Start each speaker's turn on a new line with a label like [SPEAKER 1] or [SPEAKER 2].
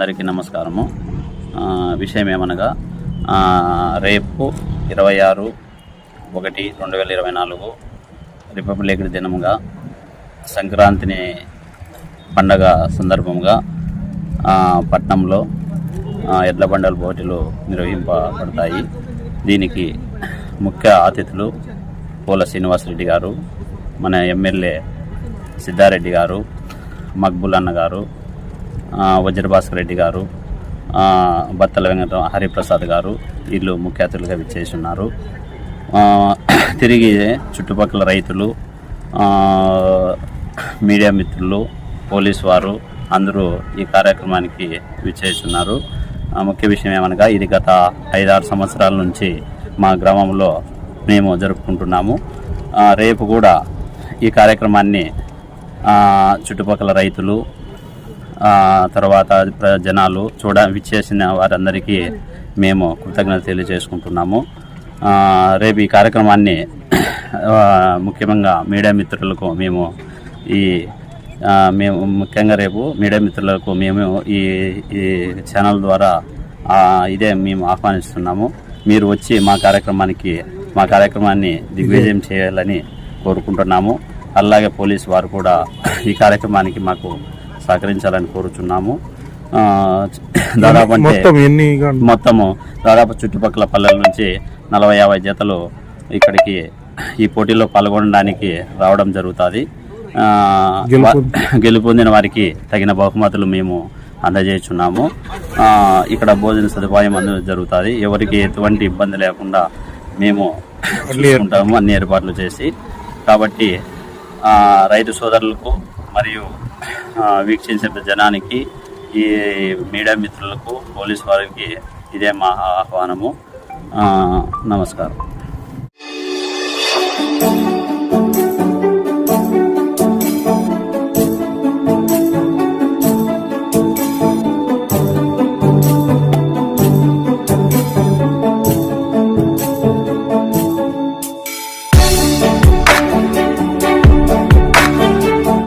[SPEAKER 1] అందరికీ నమస్కారము. విషయం ఏమనగా రేపు 26/1/2024 రిపబ్లిక్ దినముగా సంక్రాంతిని పండగ సందర్భంగా పట్నంలో ఎడ్ల బండల పోటీలు నిర్వహింపబడతాయి. దీనికి ముఖ్య అతిథులు పోల శ్రీనివాసరెడ్డి గారు, మన ఎమ్మెల్యే సిద్ధారెడ్డి గారు, మక్బుల్ అన్న గారు, వజ్రభాస్కర్ రెడ్డి గారు, బత్తల వెంకట హరిప్రసాద్ గారు వీళ్ళు ముఖ్య అతిథులుగా విచ్చేసి ఉన్నారు. తిరిగి చుట్టుపక్కల రైతులు, మీడియా మిత్రులు, పోలీసు వారు అందరూ ఈ కార్యక్రమానికి విచ్చేసి ఉన్నారు. ముఖ్య విషయం ఏమనగా ఇది గత 5-6 సంవత్సరాల నుంచి మా గ్రామంలో మేము జరుపుకుంటున్నాము. రేపు కూడా ఈ కార్యక్రమాన్ని చుట్టుపక్కల రైతులు, తర్వాత జనాలు విచ్చేసిన వారందరికీ మేము కృతజ్ఞత తెలియజేసుకుంటున్నాము. రేపు ఈ కార్యక్రమాన్ని ముఖ్యంగా మీడియా మిత్రులకు ముఖ్యంగా రేపు మీడియా మిత్రులకు మేము ఈ ఛానల్ ద్వారా ఇదే మేము ఆహ్వానిస్తున్నాము. మీరు వచ్చి మా కార్యక్రమాన్ని దిగ్విజయం చేయాలని కోరుకుంటున్నాము. అలాగే పోలీసు వారు కూడా ఈ కార్యక్రమానికి మాకు సహకరించాలని కోరుచున్నాము. దాదాపు చుట్టుపక్కల పల్లెల నుంచి 40-50 జతలు ఇక్కడికి ఈ పోటీలో పాల్గొనడానికి రావడం జరుగుతుంది. గెలుపొందిన వారికి తగిన బహుమతులు మేము అందజేస్తున్నాము. ఇక్కడ భోజన సదుపాయం జరుగుతుంది. ఎవరికి ఎటువంటి ఇబ్బంది లేకుండా మేము చూసుకుంటాము అన్ని ఏర్పాట్లు చేసి. కాబట్టి రైతు సోదరులకు మరియు వీక్షించే జనానికి, ఈ మీడియా మిత్రులకు, పోలీసు వారికి ఇదే మా ఆహ్వానము. నమస్కారం.